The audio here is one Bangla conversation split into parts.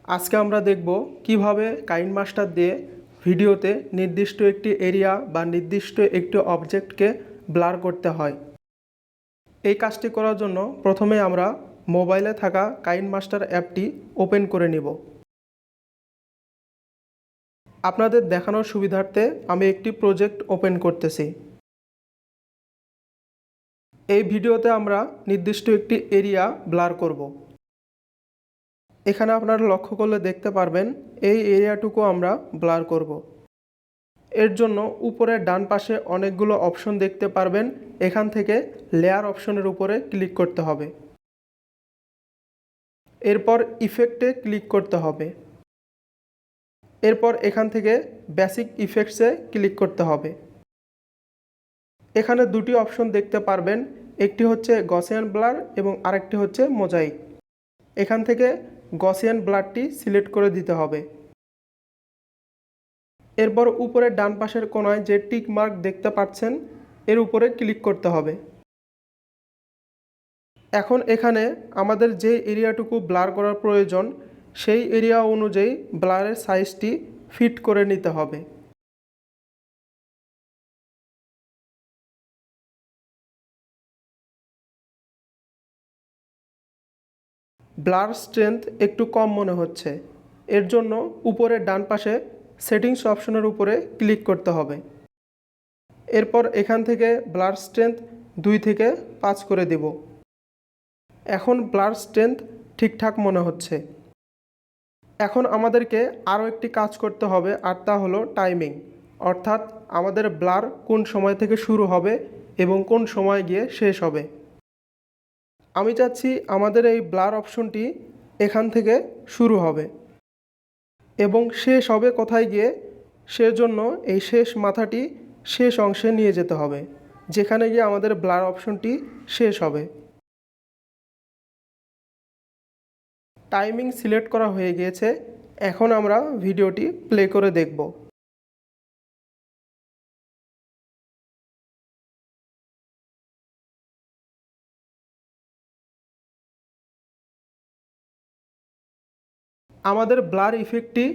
আজকে আমরা দেখব কিভাবে কাইনমাস্টার দিয়ে ভিডিওতে নির্দিষ্ট একটি এরিয়া বা নির্দিষ্ট একটি অবজেক্টকে ব্লার করতে হয়। এই কাজটি করার জন্য প্রথমে আমরা মোবাইলে থাকা কাইনমাস্টার অ্যাপটি ওপেন করে নিব। আপনাদের দেখানোর সুবিধার্থে আমি একটি প্রজেক্ট ওপেন করতেছি। এই ভিডিওতে আমরা নির্দিষ্ট একটি এরিয়া ব্লার করব। এখানে আপনারা লক্ষ্য করলে দেখতে পারবেন এই এরিয়াটুকু আমরা ব্লার করব। এর জন্য উপরে ডান পাশে অনেকগুলো অপশন দেখতে পারবেন। এখান থেকে লেয়ার অপশনের উপরে ক্লিক করতে হবে। এরপর ইফেক্টে ক্লিক করতে হবে। এরপর এখান থেকে বেসিক ইফেক্টসে ক্লিক করতে হবে। এখানে দুটি অপশন দেখতে পারবেন, একটি হচ্ছে গসিয়ান ব্লার এবং আরেকটি হচ্ছে মোজাইক। এখান থেকে গসিয়ান ব্লারটি সিলেক্ট করে দিতে হবে। এরপর উপরে ডান পাশের কোণায় যে টিক মার্ক দেখতে পাচ্ছেন এর উপরে ক্লিক করতে হবে। এখন এখানে আমাদের যে এরিয়াটুকু ব্লার করার প্রয়োজন সেই এরিয়া অনুযায়ী ব্লারের সাইজটি ফিট করে নিতে হবে। ব্লার স্ট্রেংথ একটু কম মনে হচ্ছে, এর জন্য উপরে ডান পাশে সেটিংস অপশনের উপরে ক্লিক করতে হবে। এরপর এখান থেকে ব্লার স্ট্রেংথ 2 থেকে 5 করে দেব। এখন ব্লার স্ট্রেংথ ঠিকঠাক মনে হচ্ছে। এখন আমাদেরকে আরও একটি কাজ করতে হবে, আর তা হলো টাইমিং, অর্থাৎ আমাদের ব্লার কোন সময় থেকে শুরু হবে এবং কোন সময় গিয়ে শেষ হবে। আমি চাচ্ছি আমাদের এই ব্লার অপশনটি এখান থেকে শুরু হবে এবং শেষ হবে কোথায় গিয়ে, সেজন্য এই শেষ মাথাটি শেষ অংশে নিয়ে যেতে হবে, যেখানে গিয়ে আমাদের ব্লার অপশনটি শেষ হবে। টাইমিং সিলেক্ট করা হয়ে গিয়েছে। এখন আমরা ভিডিওটি প্লে করে দেখব। আমাদের ব্লার ইফেক্টটি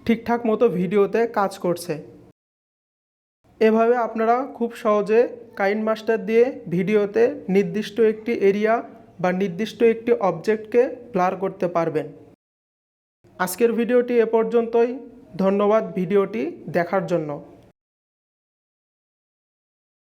ঠিকঠাক মতো ভিডিওতে কাজ করছে। এভাবে আপনারা খুব সহজে কাইনমাস্টার দিয়ে ভিডিওতে নির্দিষ্ট একটি এরিয়া বা নির্দিষ্ট একটি অবজেক্টকে ব্লার করতে পারবেন। আজকের ভিডিওটি এ পর্যন্তই। ধন্যবাদ ভিডিওটি দেখার জন্য।